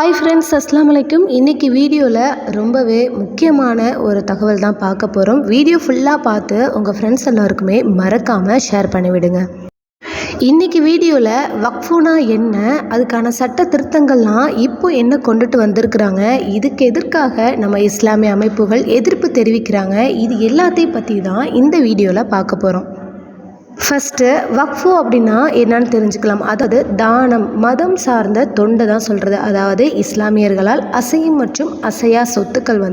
Hi friends, அஸ்ஸலாமு அலைக்கும். இன்றைக்கி வீடியோவில் ரொம்பவே முக்கியமான ஒரு தகவல் தான் பார்க்க போகிறோம். வீடியோ ஃபுல்லாக பார்த்து உங்கள் ஃப்ரெண்ட்ஸ் எல்லாருக்குமே மறக்காமல் ஷேர் பண்ணிவிடுங்க. இன்றைக்கி வீடியோவில் வக்ஃபுனா என்ன, அதுக்கான சட்ட திருத்தங்கள்லாம் இப்போ என்ன கொண்டுட்டு வந்திருக்கிறாங்க, இதுக்கு எதற்காக நம்ம இஸ்லாமிய அமைப்புகள் எதிர்ப்பு தெரிவிக்கிறாங்க, இது எல்லாத்தையும் பற்றி தான் இந்த வீடியோவில் பார்க்க போகிறோம். ஃபஸ்ட்டு வக்ஃபு அப்படின்னா என்னன்னு தெரிஞ்சுக்கலாம். அதாவது தானம், மதம் சார்ந்த தொண்டை தான் சொல்கிறது. அதாவது இஸ்லாமியர்களால் அசையும் மற்றும் அசையா சொத்துக்கள்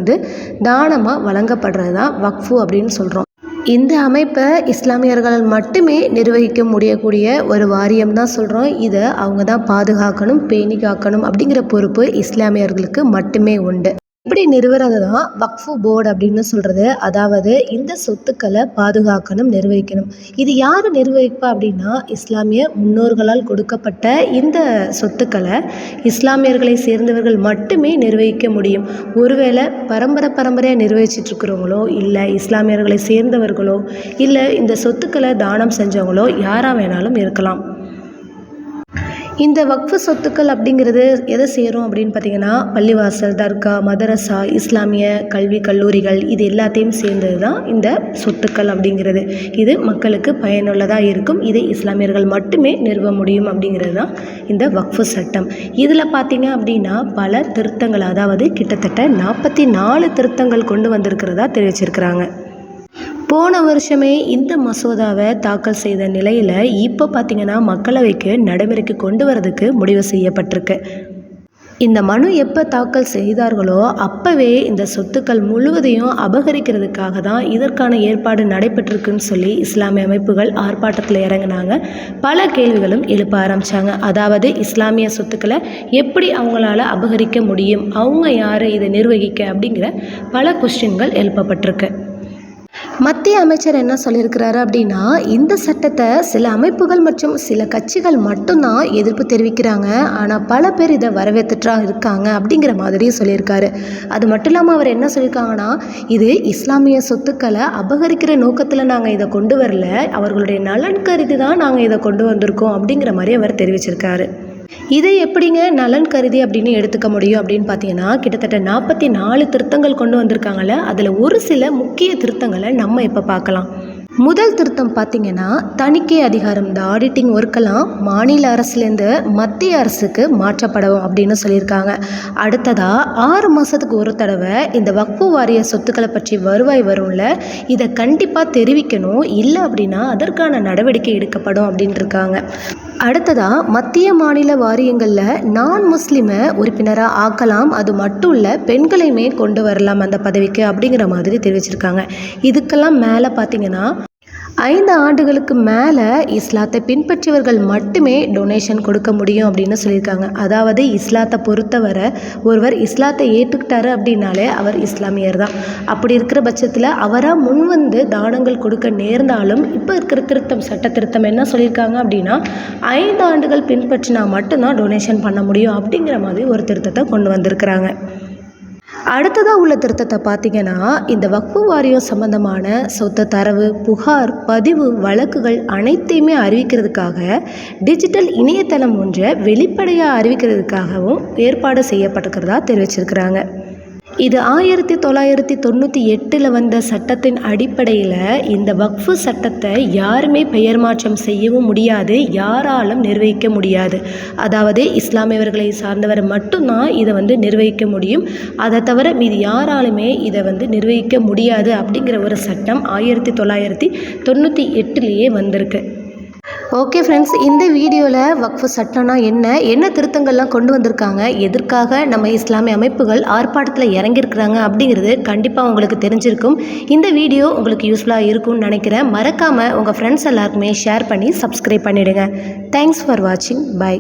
தானமாக வழங்கப்படுறது தான் வக்ஃபு அப்படின்னு சொல்கிறோம். இந்த அமைப்பை இஸ்லாமியர்களால் மட்டுமே நிர்வகிக்க முடியக்கூடிய ஒரு வாரியம் தான் சொல்கிறோம். இதை அவங்க தான் பாதுகாக்கணும், பேணி காக்கணும் அப்படிங்கிற பொறுப்பு இஸ்லாமியர்களுக்கு மட்டுமே உண்டு. இப்படி நிறுவுறது தான் வக்ஃபு போர்டு அப்படின்னு சொல்கிறது. அதாவது இந்த சொத்துக்களை பாதுகாக்கணும், நிர்வகிக்கணும். இது யார் நிர்வகிப்பா அப்படின்னா, இஸ்லாமிய முன்னோர்களால் கொடுக்கப்பட்ட இந்த சொத்துக்களை இஸ்லாமியர்களை சேர்ந்தவர்கள் மட்டுமே நிர்வகிக்க முடியும். ஒருவேளை பரம்பரையாக நிர்வகிச்சிட்ருக்கிறவங்களோ, இல்லை இஸ்லாமியர்களை சேர்ந்தவர்களோ, இல்லை இந்த சொத்துக்களை தானம் செஞ்சவங்களோ யாராக வேணாலும் இருக்கலாம். இந்த வக்ஃபு சொத்துக்கள் அப்படிங்கிறது எதை சேரும் அப்படின்னு பார்த்திங்கன்னா, பள்ளிவாசல், தர்கா, மதரசா, இஸ்லாமிய கல்வி கல்லூரிகள், இது எல்லாத்தையும் சேர்ந்தது தான் இந்த சொத்துக்கள் அப்படிங்கிறது. இது மக்களுக்கு பயனுள்ளதாக இருக்கும். இதை இஸ்லாமியர்கள் மட்டுமே நிறுவ முடியும் அப்படிங்கிறது தான் இந்த வக்ஃபு சட்டம். இதில் பார்த்திங்க அப்படின்னா பல திருத்தங்கள், அதாவது கிட்டத்தட்ட 44 திருத்தங்கள் கொண்டு வந்திருக்கிறதா தெரிவிச்சிருக்கிறாங்க. போன வருஷமே இந்த மசோதாவை தாக்கல் செய்த நிலையில் இப்போ பார்த்திங்கன்னா மக்களவைக்கு நடைமுறைக்கு கொண்டு வரதுக்கு முடிவு செய்யப்பட்டிருக்கு. இந்த மனு எப்போ தாக்கல் செய்தார்களோ அப்போவே இந்த சொத்துக்கள் முழுவதையும் அபகரிக்கிறதுக்காக தான் இதற்கான ஏற்பாடு நடைபெற்றிருக்குன்னு சொல்லி இஸ்லாமிய அமைப்புகள் ஆர்ப்பாட்டத்தில் இறங்கினாங்க. பல கேள்விகளும் எழுப்ப ஆரம்பித்தாங்க. அதாவது இஸ்லாமிய சொத்துக்களை எப்படி அவங்களால அபகரிக்க முடியும், அவங்க யார் இதை நிர்வகிக்க அப்படிங்கிற பல கொஸ்டின்கள் எழுப்பப்பட்டிருக்கு. மத்திய அமைச்சர் என்ன சொல்லியிருக்கிறாரு அப்படின்னா, இந்த சட்டத்தை சில அமைப்புகள் மற்றும் சில கட்சிகள் மட்டும்தான் எதிர்ப்பு தெரிவிக்கிறாங்க, ஆனால் பல பேர் இதை வரவேற்றுட்டா இருக்காங்க அப்படிங்கிற மாதிரி சொல்லியிருக்காரு. அது மட்டும் இல்லாமல் அவர் என்ன சொல்லியிருக்காங்கன்னா, இது இஸ்லாமிய சொத்துக்களை அபகரிக்கிற நோக்கத்தில் நாங்கள் இதை கொண்டு வரல, அவர்களுடைய நலன் கருதி தான் நாங்கள் இதை கொண்டு வந்திருக்கோம் அப்படிங்கிற மாதிரி அவர் தெரிவிச்சிருக்காரு. இதை எப்படிங்க நலன் கருதி அப்படின்னு எடுத்துக்க முடியும் அப்படின்னு பார்த்தீங்கன்னா, கிட்டத்தட்ட 44 திருத்தங்கள் கொண்டு வந்திருக்காங்கல்ல, அதில் ஒரு சில முக்கிய திருத்தங்களை நம்ம இப்போ பார்க்கலாம். முதல் திருத்தம் பார்த்திங்கன்னா, தணிக்கை அதிகாரம், இந்த ஆடிட்டிங் ஒர்க்கெல்லாம் மாநில அரசுலேருந்து மத்திய அரசுக்கு மாற்றப்படும் அப்படின்னு சொல்லியிருக்காங்க. அடுத்ததாக 6 மாதத்துக்கு ஒரு தடவை இந்த வக்ஃபு வாரிய சொத்துக்களை பற்றி வருவாய் வரும்ல, இதை கண்டிப்பாக தெரிவிக்கணும், இல்லை அப்படின்னா அதற்கான நடவடிக்கை எடுக்கப்படும் அப்படின்ட்டு இருக்காங்க. அடுத்ததாக மத்திய மாநில வாரியங்களில் நான் முஸ்லீமை உறுப்பினராக ஆக்கலாம், அது மட்டும் இல்லை பெண்களையுமே கொண்டு வரலாம் அந்த பதவிக்கு அப்படிங்கிற மாதிரி தெரிவிச்சிருக்காங்க. இதுக்கெல்லாம் மேலே பார்த்திங்கன்னா 5 ஆண்டுகளுக்கு மேலே இஸ்லாத்தை பின்பற்றியவர்கள் மட்டுமே டொனேஷன் கொடுக்க முடியும் அப்படின்னு சொல்லியிருக்காங்க. அதாவது இஸ்லாத்தை பொறுத்தவரை ஒருவர் இஸ்லாத்தை ஏற்றுக்கிட்டாரு அப்படின்னாலே அவர் இஸ்லாமியர் தான். அப்படி இருக்கிற பட்சத்தில் அவராக முன்வந்து தானங்கள் கொடுக்க நேர்ந்தாலும் இப்போ இருக்கிற சட்ட திருத்தம் என்ன சொல்லியிருக்காங்க அப்படின்னா, 5 ஆண்டுகள் பின்பற்றினா மட்டும்தான் டொனேஷன் பண்ண முடியும் அப்படிங்கிற மாதிரி ஒரு திருத்தத்தை கொண்டு வந்திருக்கிறாங்க. அடுத்ததாக உள்ள திருத்தத்தை பார்த்திங்கன்னா, இந்த வக்ஃபு வாரியம் சம்பந்தமான சொத்து தரவு, புகார், பதிவு, வழக்குகள் அனைத்தையுமே அறிவிக்கிறதுக்காக டிஜிட்டல் இணையதளம் ஒன்றை வெளிப்படையாக அறிவிக்கிறதுக்காகவும் ஏற்பாடு செய்யப்பட்டிருக்கிறதா தெரிவிச்சிருக்கிறாங்க. இது 1998 வந்த சட்டத்தின் அடிப்படையில் இந்த வக்ஃபு சட்டத்தை யாருமே பெயர் மாற்றம் செய்யவும் முடியாது, யாராலும் நிர்வகிக்க முடியாது. அதாவது இஸ்லாமியர்களை சார்ந்தவர் மட்டும்தான் இதை நிர்வகிக்க முடியும். அதை தவிர மீது யாராலுமே இதை நிர்வகிக்க முடியாது அப்படிங்கிற ஒரு சட்டம் 1998 வந்திருக்கு. ஓகே ஃப்ரெண்ட்ஸ், இந்த வீடியோவில் வக்ஃபு சட்டம்னா என்ன திருத்தங்கள்லாம் கொண்டு வந்திருக்காங்க, எதற்காக நம்ம இஸ்லாமிய அமைப்புகள் ஆர்ப்பாட்டத்தில் இறங்கியிருக்கிறாங்க அப்படிங்கிறது கண்டிப்பாக உங்களுக்கு தெரிஞ்சிருக்கும். இந்த வீடியோ உங்களுக்கு யூஸ்ஃபுல்லாக இருக்கும்னு நினைக்கிறேன். மறக்காமல் உங்கள் ஃப்ரெண்ட்ஸ் எல்லாருக்குமே ஷேர் பண்ணி சப்ஸ்கிரைப் பண்ணிவிடுங்க. தேங்க்ஸ் ஃபார் வாட்சிங். பை.